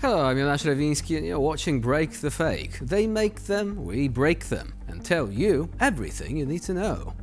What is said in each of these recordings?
Hello, I'm Jonasz Rewiński and you're watching Break the Fake. They make them, we break them, and tell you everything you need to know.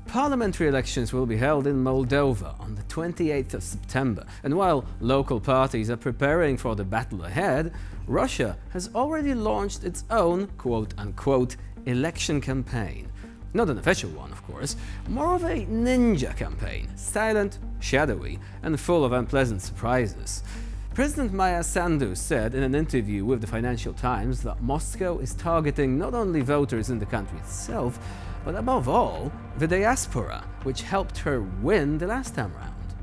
Parliamentary elections will be held in Moldova on the 28th of September, and while local parties are preparing for the battle ahead, Russia has already launched its own quote-unquote election campaign. Not an official one, of course, more of a ninja campaign, silent, shadowy, and full of unpleasant surprises. President Sandu said in an interview with the Financial Times that Moscow is targeting not only voters in the country itself, but above all, the diaspora, which helped her win the last time round.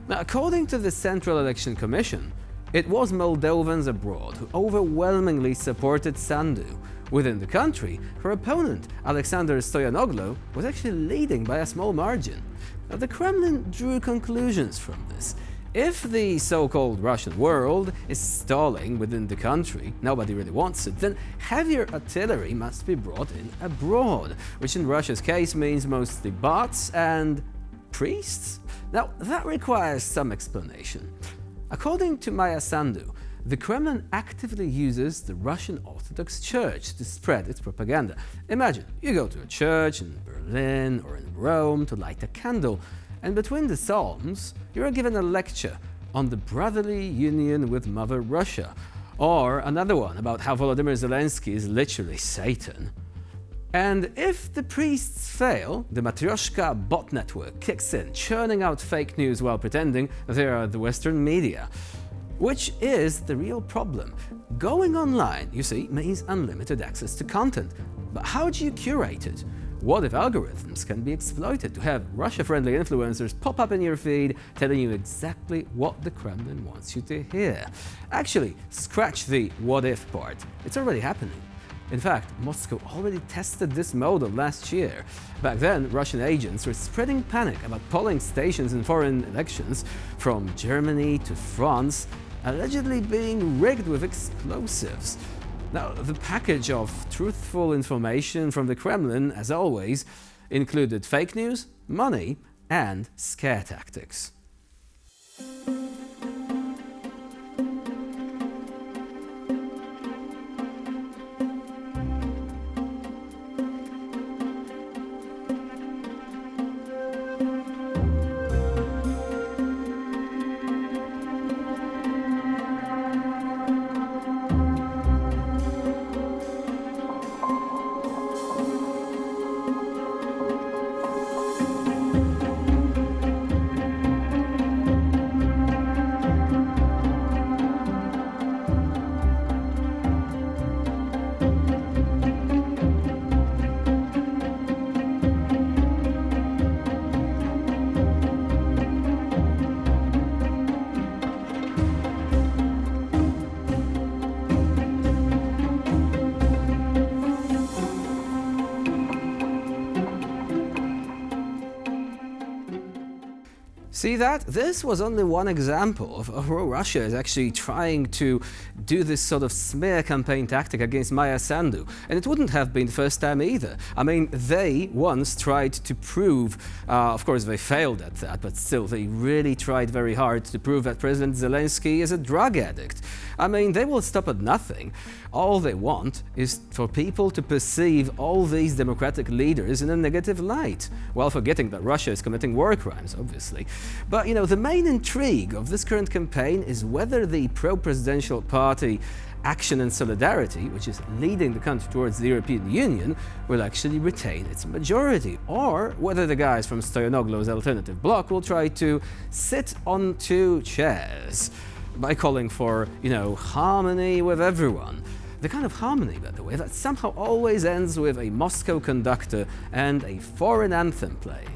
Now, according to the Central Election Commission, it was Moldovans abroad who overwhelmingly supported Sandu. Within the country, her opponent, Alexander Stoyanoglu, was actually leading by a small margin. Now, the Kremlin drew conclusions from this. If the so-called Russian world is stalling within the country, nobody really wants it, then heavier artillery must be brought in abroad, which in Russia's case means mostly bots and priests? Now, that requires some explanation. According to Sandu, the Kremlin actively uses the Russian Orthodox Church to spread its propaganda. Imagine, you go to a church in Berlin or in Rome to light a candle, and between the psalms, you are given a lecture on the brotherly union with Mother Russia, or another one about how Volodymyr Zelensky is literally Satan. And if the priests fail, the Matryoshka bot network kicks in, churning out fake news while pretending they are the Western media. Which is the real problem. Going online, you see, means unlimited access to content. But how do you curate it? What if algorithms can be exploited to have Russia-friendly influencers pop up in your feed telling you exactly what the Kremlin wants you to hear? Actually, scratch the what if part. It's already happening. In fact, Moscow already tested this model last year. Back then, Russian agents were spreading panic about polling stations in foreign elections, from Germany to France, allegedly being rigged with explosives. Now, the package of truthful information from the Kremlin, as always, included fake news, money, and scare tactics. See that? This was only one example of how Russia is actually trying to do this sort of smear campaign tactic against Sandu. And it wouldn't have been the first time either. I mean, they once tried to prove, of course they failed at that, but still they really tried very hard to prove that President Zelensky is a drug addict. I mean, they will stop at nothing. All they want is for people to perceive all these democratic leaders in a negative light, while forgetting that Russia is committing war crimes, obviously. But, you know, the main intrigue of this current campaign is whether the pro-presidential party Action and Solidarity, which is leading the country towards the European Union, will actually retain its majority, or whether the guys from Stoyanoglu's alternative bloc will try to sit on two chairs by calling for, you know, harmony with everyone. The kind of harmony, by the way, that somehow always ends with a Moscow conductor and a foreign anthem playing.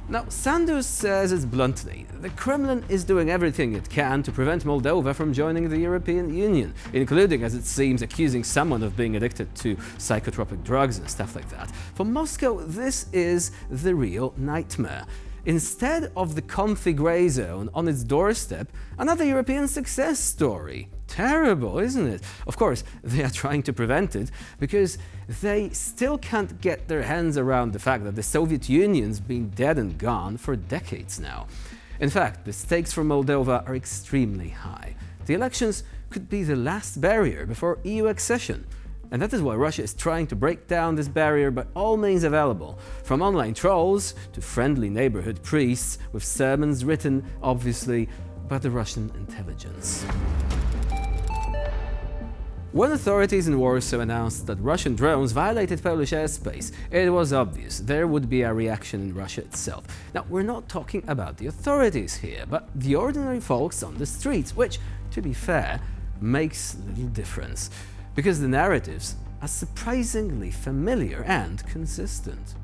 Now, Sandu says it bluntly, the Kremlin is doing everything it can to prevent Moldova from joining the European Union, including, as it seems, accusing someone of being addicted to psychotropic drugs and stuff like that. For Moscow, this is the real nightmare. Instead of the comfy grey zone on its doorstep, another European success story. Terrible, isn't it? Of course, they are trying to prevent it because they still can't get their hands around the fact that the Soviet Union's been dead and gone for decades now. In fact, the stakes for Moldova are extremely high. The elections could be the last barrier before EU accession. And that is why Russia is trying to break down this barrier by all means available, from online trolls to friendly neighborhood priests with sermons written, obviously, by the Russian intelligence. When authorities in Warsaw announced that Russian drones violated Polish airspace, it was obvious there would be a reaction in Russia itself. Now, we're not talking about the authorities here, but the ordinary folks on the streets, which, to be fair, makes little difference, because the narratives are surprisingly familiar and consistent.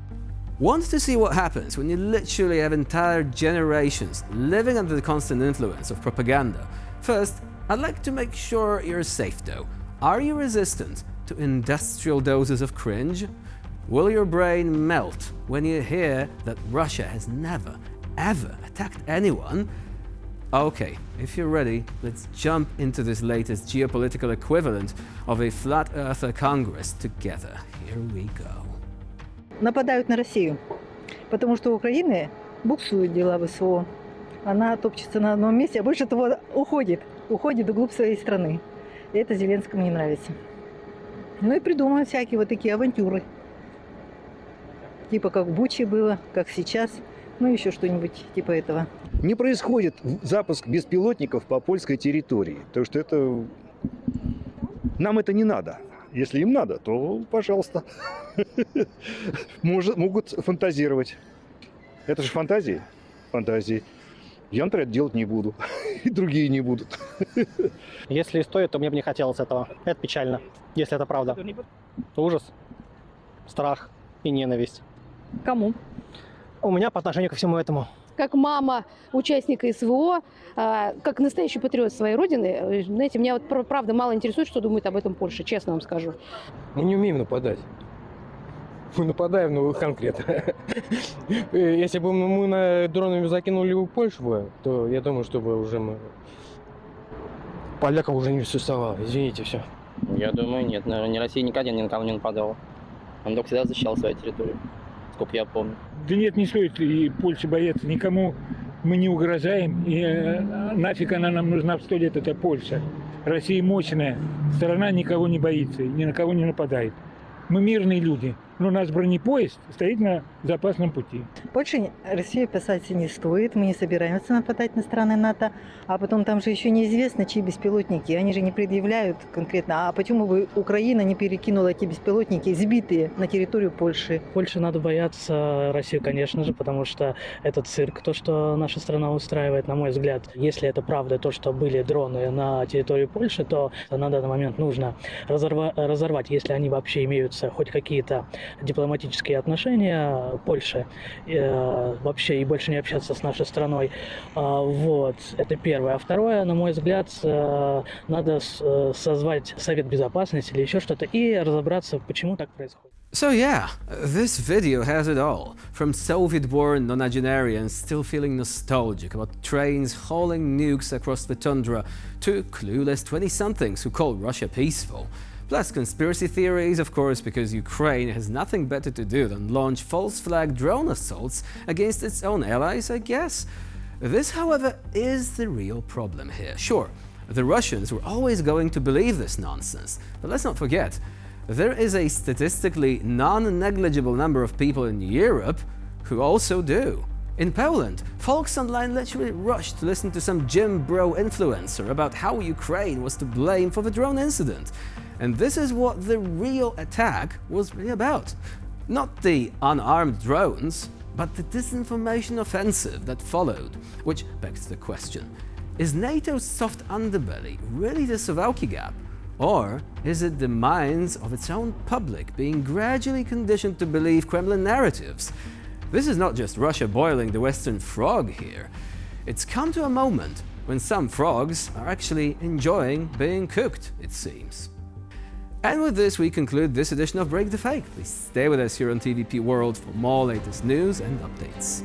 Want to see what happens when you literally have entire generations living under the constant influence of propaganda? First, I'd like to make sure you're safe though. Are you resistant to industrial doses of cringe? Will your brain melt when you hear that Russia has never, ever attacked anyone? Okay, if you're ready, let's jump into this latest geopolitical equivalent of a flat earther Congress together. Here we go. Нападают на Россию, потому что у Украины буксуют дела ВСО. Она топчется на одном месте, а больше того уходит вглубь своей страны. И это Зеленскому не нравится. Ну и придумывают всякие вот такие авантюры. Типа как в Буче было, как сейчас, ну еще что-нибудь типа этого. Не происходит запуск беспилотников по польской территории, потому что это... Нам это не надо. Если им надо, то пожалуйста. Могут фантазировать. Это же фантазии. Фантазии. Я, например, делать не буду. И другие не будут. Если и стоит, то мне бы не хотелось этого. Это печально, если это правда. Ужас, страх и ненависть. Кому? У меня по отношению ко всему этому. Как мама участника СВО, как настоящий патриот своей родины, знаете, меня вот правда мало интересует, что думает об этом Польша, честно вам скажу. Мы не умеем нападать. Мы нападаем, но конкретно. Если бы мы на дронами закинули в Польшу, то я думаю, что бы уже мы... Поляков уже не существовало. Извините, все. Я думаю, нет. Наверное, Россия никогда ни на кого не нападала. Он только всегда защищал свою территорию, сколько я помню. Да нет, не стоит и Польши бояться. Никому мы не угрожаем. И нафиг она нам нужна в 100 лет, это Польша. Россия мощная. Страна никого не боится, ни на кого не нападает. Мы мирные люди, но наш бронепоезд стоит на запасном пути. Больше Россию писать не стоит, мы не собираемся нападать на страны НАТО, а потом там же еще неизвестно, чьи беспилотники, они же не предъявляют конкретно, а почему бы Украина не перекинула эти беспилотники, сбитые на территорию Польши? Польше надо бояться Россию, конечно же, потому что это цирк, то, что наша страна устраивает, на мой взгляд. Если это правда, то, что были дроны на территории Польши, то на данный момент нужно разорвать, если они вообще имеются хоть какие-то дипломатические отношения Польши вообще и больше не общаться с нашей страной. Вот, это первое. А второе, на мой взгляд, надо созвать Совет Безопасности или еще что-то и разобраться, почему так происходит. So yeah, this video has it all. From Soviet-born nonagenarians still feeling nostalgic about trains hauling nukes across the tundra to clueless 20-somethings who call Russia peaceful. Plus conspiracy theories, of course, because Ukraine has nothing better to do than launch false flag drone assaults against its own allies, I guess. This, however, is the real problem here. Sure, the Russians were always going to believe this nonsense, but let's not forget, there is a statistically non-negligible number of people in Europe who also do. In Poland, folks online literally rushed to listen to some Jim Bro influencer about how Ukraine was to blame for the drone incident. And this is what the real attack was really about. Not the unarmed drones, but the disinformation offensive that followed, which begs the question, is NATO's soft underbelly really the Suwałki Gap? Or is it the minds of its own public being gradually conditioned to believe Kremlin narratives? This is not just Russia boiling the Western frog here. It's come to a moment when some frogs are actually enjoying being cooked, it seems. And with this, we conclude this edition of Break the Fake. Please stay with us here on TVP World for more latest news and updates.